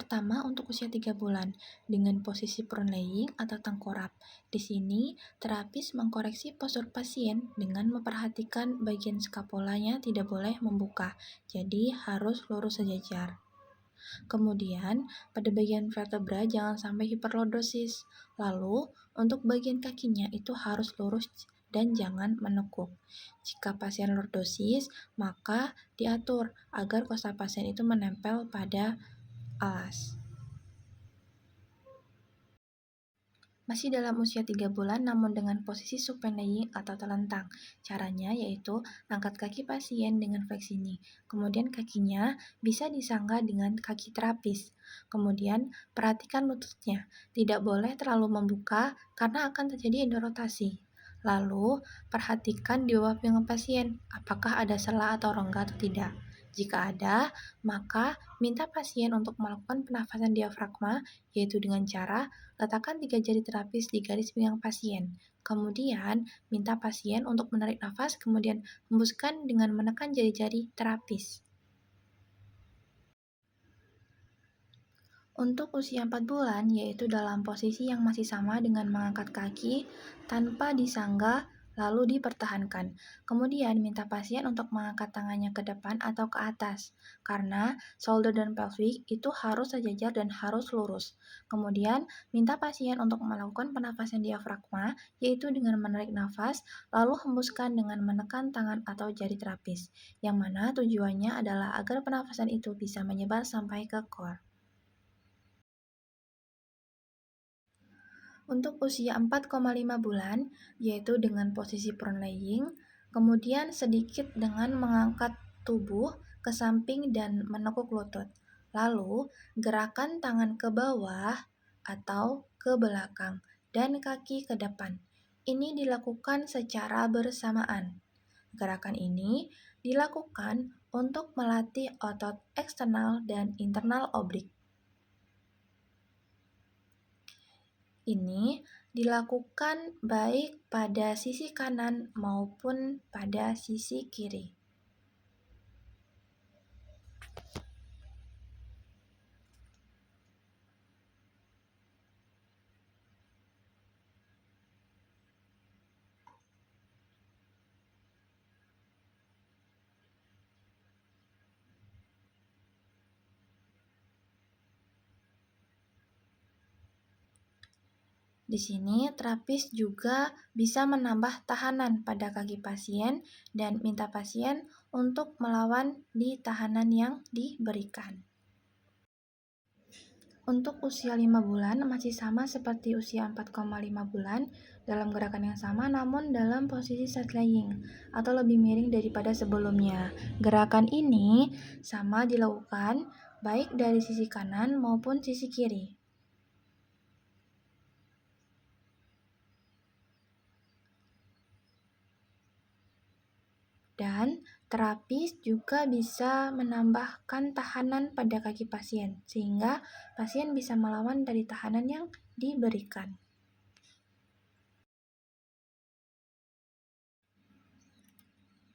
pertama untuk usia 3 bulan dengan posisi prone laying atau tengkurap. Di sini, terapis mengkoreksi postur pasien dengan memperhatikan bagian skapulanya tidak boleh membuka, jadi harus lurus sejajar. Kemudian, pada bagian vertebra jangan sampai hiperlordosis. Lalu, untuk bagian kakinya itu harus lurus dan jangan menekuk. Jika pasien lordosis, maka diatur agar kosta pasien itu menempel pada alas. Masih dalam usia 3 bulan namun dengan posisi supine laying atau telentang. Caranya yaitu angkat kaki pasien dengan fleksini. Kemudian kakinya bisa disangga dengan kaki terapis. Kemudian perhatikan lututnya. Tidak boleh terlalu membuka karena akan terjadi endorotasi. Lalu perhatikan di bawah pinggang pasien apakah ada sela atau rongga atau tidak. Jika ada, maka minta pasien untuk melakukan pernafasan diafragma yaitu dengan cara letakkan 3 jari terapis di garis pinggang pasien. Kemudian, minta pasien untuk menarik nafas, kemudian hembuskan dengan menekan jari-jari terapis. Untuk usia 4 bulan, yaitu dalam posisi yang masih sama dengan mengangkat kaki tanpa disangga lalu dipertahankan. Kemudian minta pasien untuk mengangkat tangannya ke depan atau ke atas, karena shoulder dan pelvic itu harus sejajar dan harus lurus. Kemudian minta pasien untuk melakukan pernafasan diafragma, yaitu dengan menarik nafas, lalu hembuskan dengan menekan tangan atau jari terapis, yang mana tujuannya adalah agar pernafasan itu bisa menyebar sampai ke core. Untuk usia 4,5 bulan, yaitu dengan posisi prone laying, kemudian sedikit dengan mengangkat tubuh ke samping dan menekuk lutut. Lalu, gerakan tangan ke bawah atau ke belakang dan kaki ke depan. Ini dilakukan secara bersamaan. Gerakan ini dilakukan untuk melatih otot eksternal dan internal oblik. Ini dilakukan baik pada sisi kanan maupun pada sisi kiri. Di sini, terapis juga bisa menambah tahanan pada kaki pasien dan minta pasien untuk melawan di tahanan yang diberikan. Untuk usia 5 bulan masih sama seperti usia 4,5 bulan dalam gerakan yang sama namun dalam posisi side laying atau lebih miring daripada sebelumnya. Gerakan ini sama dilakukan baik dari sisi kanan maupun sisi kiri. Dan terapis juga bisa menambahkan tahanan pada kaki pasien, sehingga pasien bisa melawan dari tahanan yang diberikan.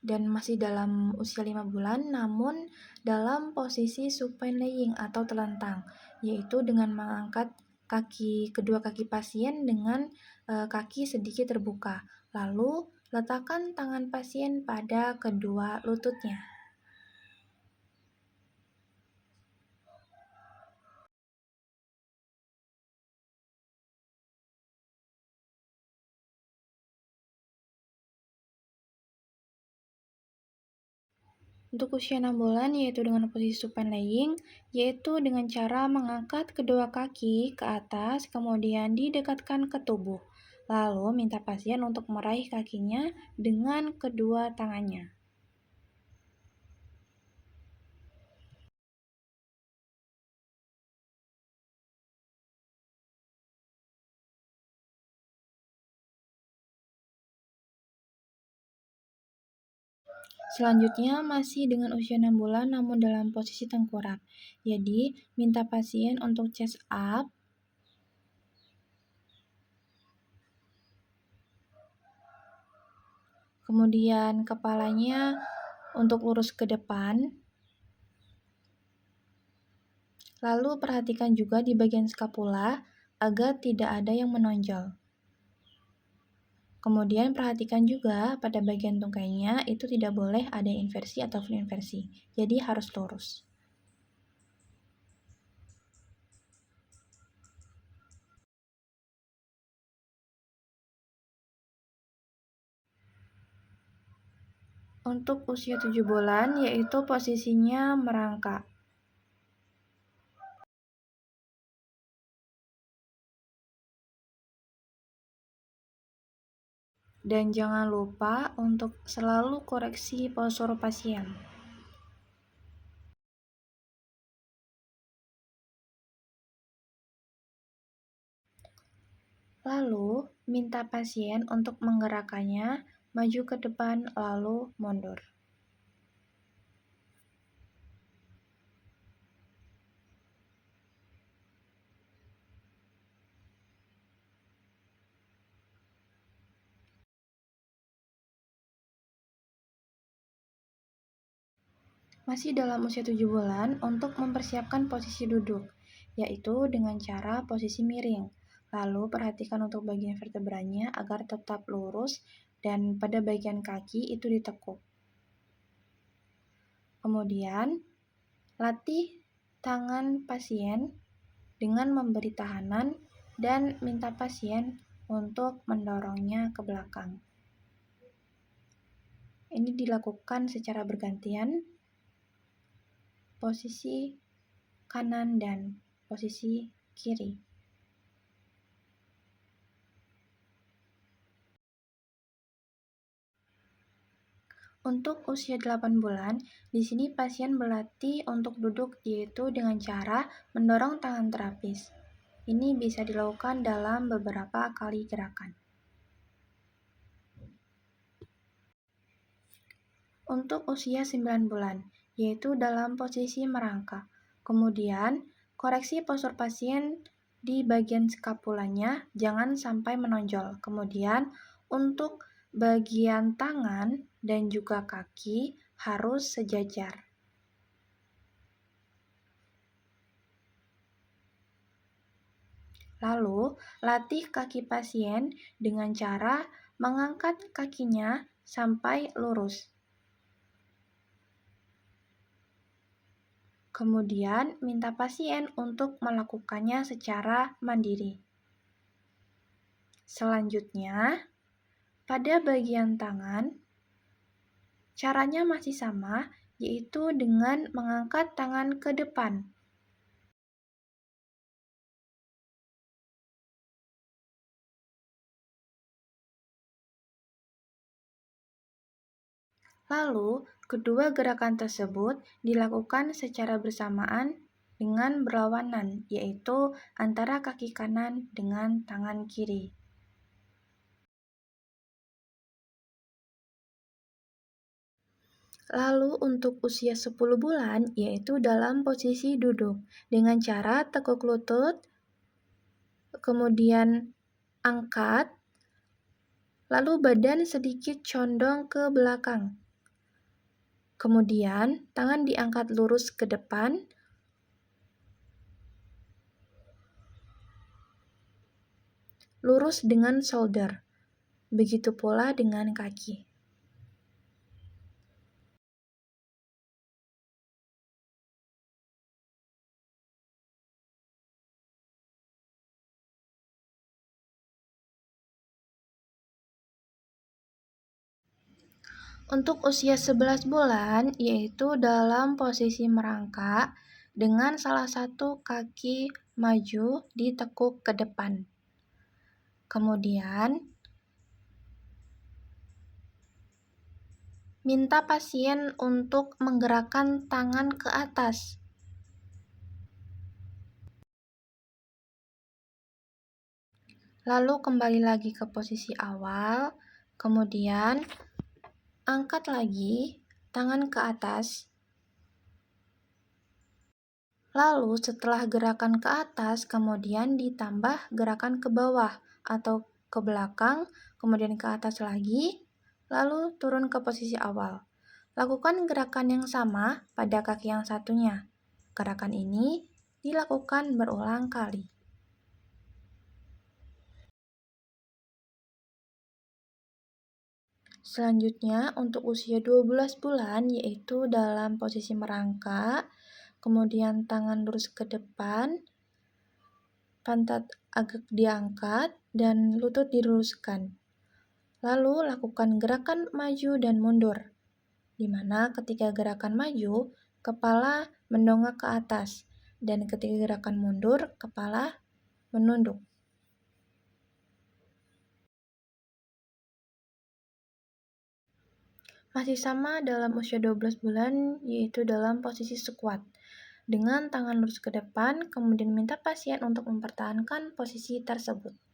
Dan masih dalam usia 5 bulan, namun dalam posisi supine laying atau telentang, yaitu dengan mengangkat kedua kaki pasien dengan kaki sedikit terbuka. Lalu letakkan tangan pasien pada kedua lututnya. Untuk usia 6 bulan yaitu dengan posisi supine laying, yaitu dengan cara mengangkat kedua kaki ke atas kemudian didekatkan ke tubuh. Lalu minta pasien untuk meraih kakinya dengan kedua tangannya. Selanjutnya masih dengan usia 6 bulan namun dalam posisi tengkurap. Jadi, minta pasien untuk chest up. Kemudian kepalanya untuk lurus ke depan. Lalu perhatikan juga di bagian skapula agar tidak ada yang menonjol. Kemudian perhatikan juga pada bagian tungkainya itu tidak boleh ada inversi ataupun inversi, jadi harus lurus. Untuk usia 7 bulan, yaitu posisinya merangkak. Dan jangan lupa untuk selalu koreksi postur pasien. Lalu, minta pasien untuk menggerakkannya maju ke depan lalu mundur. Masih dalam usia 7 bulan untuk mempersiapkan posisi duduk, yaitu dengan cara posisi miring. Lalu perhatikan untuk bagian vertebranya agar tetap lurus dan pada bagian kaki itu ditekuk. Kemudian, latih tangan pasien dengan memberi tahanan dan minta pasien untuk mendorongnya ke belakang. Ini dilakukan secara bergantian, posisi kanan dan posisi kiri. Untuk usia 8 bulan, di sini pasien berlatih untuk duduk yaitu dengan cara mendorong tangan terapis. Ini bisa dilakukan dalam beberapa kali gerakan. Untuk usia 9 bulan, yaitu dalam posisi merangkak. Kemudian, koreksi postur pasien di bagian skapulanya jangan sampai menonjol. Kemudian, untuk bagian tangan dan juga kaki harus sejajar. Lalu, latih kaki pasien dengan cara mengangkat kakinya sampai lurus. Kemudian, minta pasien untuk melakukannya secara mandiri. Selanjutnya, pada bagian tangan, caranya masih sama, yaitu dengan mengangkat tangan ke depan. Lalu, kedua gerakan tersebut dilakukan secara bersamaan dengan berlawanan, yaitu antara kaki kanan dengan tangan kiri. Lalu untuk usia 10 bulan, yaitu dalam posisi duduk, dengan cara tekuk lutut, kemudian angkat, lalu badan sedikit condong ke belakang. Kemudian, tangan diangkat lurus ke depan, lurus dengan shoulder. Begitu pula dengan kaki. Untuk usia 11 bulan, yaitu dalam posisi merangkak dengan salah satu kaki maju ditekuk ke depan. Kemudian, minta pasien untuk menggerakkan tangan ke atas. Lalu kembali lagi ke posisi awal, kemudian angkat lagi tangan ke atas. Lalu setelah gerakan ke atas, kemudian ditambah gerakan ke bawah atau ke belakang, kemudian ke atas lagi, lalu turun ke posisi awal. Lakukan gerakan yang sama pada kaki yang satunya. Gerakan ini dilakukan berulang kali. Selanjutnya, untuk usia 12 bulan, yaitu dalam posisi merangkak, kemudian tangan lurus ke depan, pantat agak diangkat, dan lutut diluruskan. Lalu, lakukan gerakan maju dan mundur, di mana ketika gerakan maju, kepala mendongak ke atas, dan ketika gerakan mundur, kepala menunduk. Masih sama dalam usia 12 bulan, yaitu dalam posisi squat. Dengan tangan lurus ke depan, kemudian minta pasien untuk mempertahankan posisi tersebut.